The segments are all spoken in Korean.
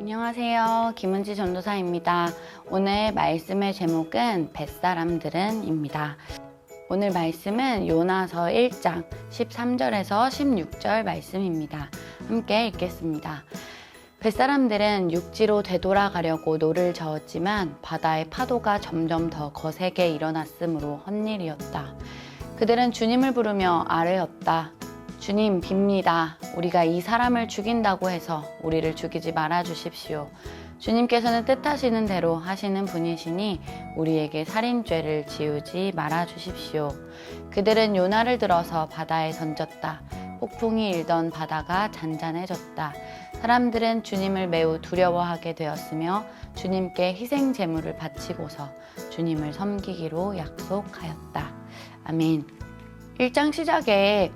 안녕하세요. 김은지 전도사입니다. 오늘 말씀의 제목은 뱃사람들은 입니다. 오늘 말씀은 요나서 1장 13절에서 16절 말씀입니다. 함께 읽겠습니다. 뱃사람들은 육지로 되돌아가려고 노를 저었지만 바다의 파도가 점점 더 거세게 일어났으므로 헛일이었다. 그들은 주님을 부르며 아뢰었다. 주님 빕니다. 우리가 이 사람을 죽인다고 해서 우리를 죽이지 말아 주십시오. 주님께서는 뜻하시는 대로 하시는 분이시니 우리에게 살인죄를 지우지 말아 주십시오. 그들은 요나를 들어서 바다에 던졌다. 폭풍이 일던 바다가 잔잔해졌다. 사람들은 주님을 매우 두려워하게 되었으며 주님께 희생 제물을 바치고서 주님을 섬기기로 약속하였다. 아멘. 1장 시작에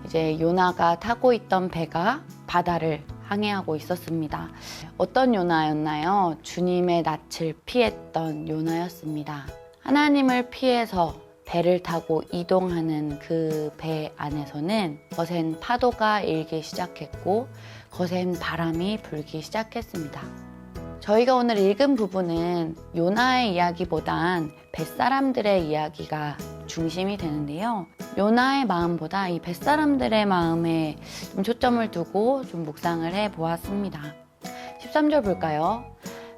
이제 요나가 타고 있던 배가 바다를 항해하고 있었습니다. 어떤 요나였나요? 주님의 낯을 피했던 요나였습니다. 하나님을 피해서 배를 타고 이동하는 그 배 안에서는 거센 파도가 일기 시작했고 거센 바람이 불기 시작했습니다. 저희가 오늘 읽은 부분은 요나의 이야기보단 뱃사람들의 이야기가 중심이 되는데요. 요나의 마음보다 이 뱃사람들의 마음에 좀 초점을 두고 좀 묵상을 해보았습니다. 13절 볼까요?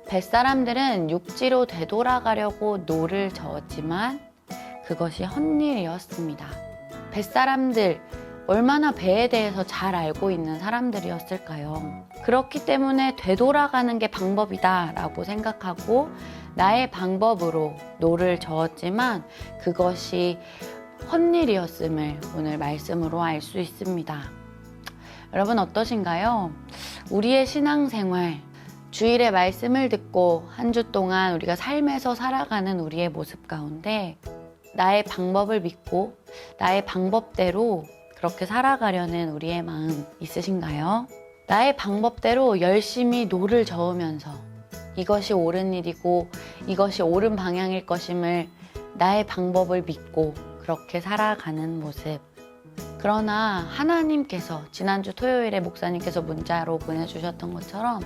뱃사람들은 육지로 되돌아가려고 노를 저었지만 그것이 헛일이었습니다. 뱃사람들, 얼마나 배에 대해서 잘 알고 있는 사람들이었을까요? 그렇기 때문에 되돌아가는 게 방법이다 라고 생각하고 나의 방법으로 노를 저었지만 그것이 헛일이었음을 오늘 말씀으로 알 수 있습니다. 여러분 어떠신가요? 우리의 신앙생활, 주일에 말씀을 듣고 한 주 동안 우리가 삶에서 살아가는 우리의 모습 가운데 나의 방법을 믿고 나의 방법대로 그렇게 살아가려는 우리의 마음 있으신가요? 나의 방법대로 열심히 노를 저으면서 이것이 옳은 일이고 이것이 옳은 방향일 것임을 나의 방법을 믿고 그렇게 살아가는 모습. 그러나 하나님께서 지난주 토요일에 목사님께서 문자로 보내주셨던 것처럼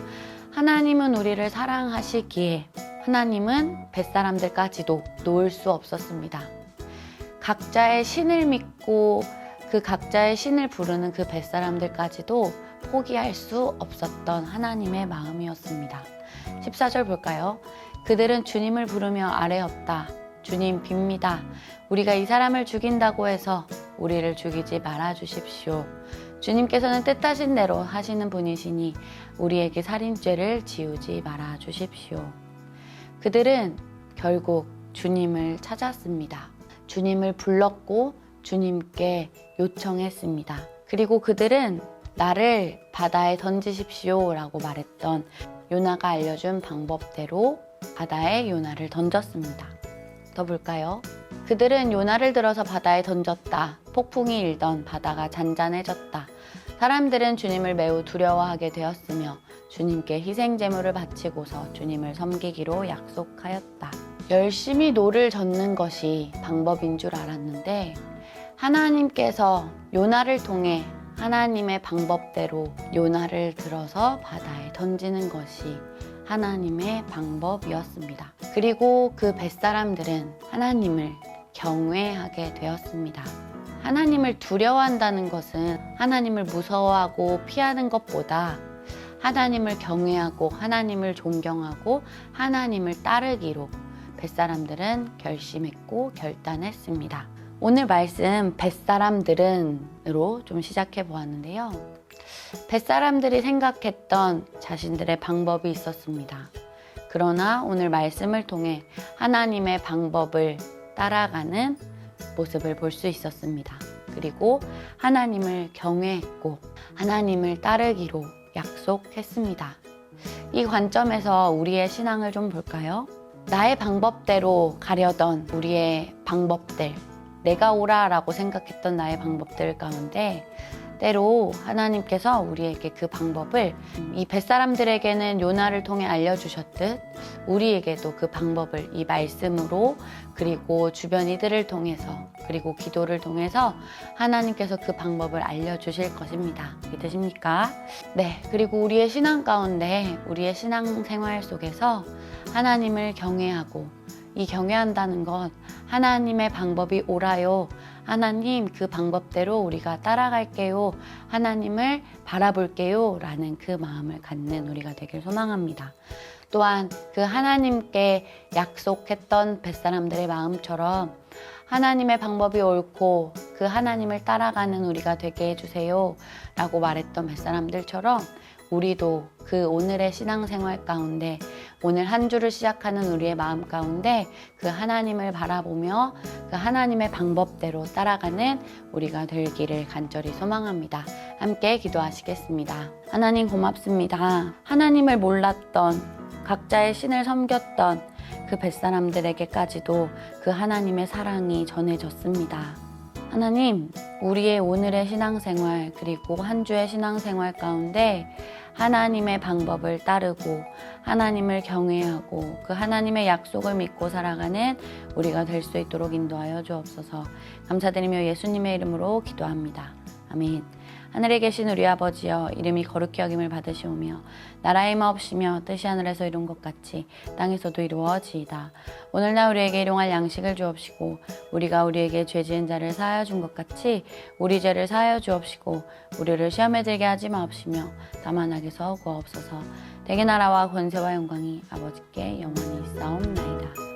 하나님은 우리를 사랑하시기에 하나님은 뱃사람들까지도 놓을 수 없었습니다. 각자의 신을 믿고 그 각자의 신을 부르는 그 뱃사람들까지도 포기할 수 없었던 하나님의 마음이었습니다. 14절 볼까요? 그들은 주님을 부르며 아뢰었다. 주님 빕니다. 우리가 이 사람을 죽인다고 해서 우리를 죽이지 말아 주십시오. 주님께서는 뜻하신 대로 하시는 분이시니 우리에게 살인죄를 지우지 말아 주십시오. 그들은 결국 주님을 찾았습니다. 주님을 불렀고 주님께 요청했습니다. 그리고 그들은 나를 바다에 던지십시오 라고 말했던 요나가 알려준 방법대로 바다에 요나를 던졌습니다. 더 볼까요? 그들은 요나를 들어서 바다에 던졌다. 폭풍이 일던 바다가 잔잔해졌다. 사람들은 주님을 매우 두려워하게 되었으며 주님께 희생 제물을 바치고서 주님을 섬기기로 약속하였다. 열심히 노를 젓는 것이 방법인 줄 알았는데 하나님께서 요나를 통해 하나님의 방법대로 요나를 들어서 바다에 던지는 것이 하나님의 방법이었습니다. 그리고 그 뱃사람들은 하나님을 경외하게 되었습니다. 하나님을 두려워한다는 것은 하나님을 무서워하고 피하는 것보다 하나님을 경외하고 하나님을 존경하고 하나님을 따르기로 뱃사람들은 결심했고 결단했습니다. 오늘 말씀 뱃사람들은으로 좀 시작해 보았는데요. 뱃사람들이 생각했던 자신들의 방법이 있었습니다. 그러나 오늘 말씀을 통해 하나님의 방법을 따라가는 모습을 볼 수 있었습니다. 그리고 하나님을 경외했고 하나님을 따르기로 약속했습니다. 이 관점에서 우리의 신앙을 좀 볼까요? 나의 방법대로 가려던 우리의 방법들, 내가 옳아라고 생각했던 나의 방법들 가운데 때로 하나님께서 우리에게 그 방법을 이 뱃사람들에게는 요나를 통해 알려주셨듯 우리에게도 그 방법을 이 말씀으로 그리고 주변 이들을 통해서 그리고 기도를 통해서 하나님께서 그 방법을 알려주실 것입니다. 믿으십니까? 네, 그리고 우리의 신앙 가운데 우리의 신앙 생활 속에서 하나님을 경외하고 이 경외한다는 것 하나님의 방법이 옳아요. 하나님 그 방법대로 우리가 따라갈게요. 하나님을 바라볼게요. 라는 그 마음을 갖는 우리가 되길 소망합니다. 또한 그 하나님께 약속했던 뱃사람들의 마음처럼 하나님의 방법이 옳고 그 하나님을 따라가는 우리가 되게 해주세요. 라고 말했던 뱃사람들처럼 우리도 그 오늘의 신앙생활 가운데 오늘 한 주를 시작하는 우리의 마음 가운데 그 하나님을 바라보며 그 하나님의 방법대로 따라가는 우리가 되기를 간절히 소망합니다. 함께 기도하시겠습니다. 하나님 고맙습니다. 하나님을 몰랐던 각자의 신을 섬겼던 그 뱃사람들에게까지도 그 하나님의 사랑이 전해졌습니다. 하나님, 우리의 오늘의 신앙생활 그리고 한 주의 신앙생활 가운데 하나님의 방법을 따르고 하나님을 경외하고 그 하나님의 약속을 믿고 살아가는 우리가 될 수 있도록 인도하여 주옵소서. 감사드리며 예수님의 이름으로 기도합니다. 아멘. 하늘에 계신 우리 아버지여, 이름이 거룩히 여김을 받으시오며 나라의 마옵시며 뜻이 하늘에서 이룬 것 같이 땅에서도 이루어지이다. 오늘날 우리에게 일용할 양식을 주옵시고 우리가 우리에게 죄 지은 자를 사하여 준 것 같이 우리 죄를 사하여 주옵시고 우리를 시험에 들게 하지 마옵시며 다만 악에서 구하옵소서. 대개 나라와 권세와 영광이 아버지께 영원히 있사옵나이다.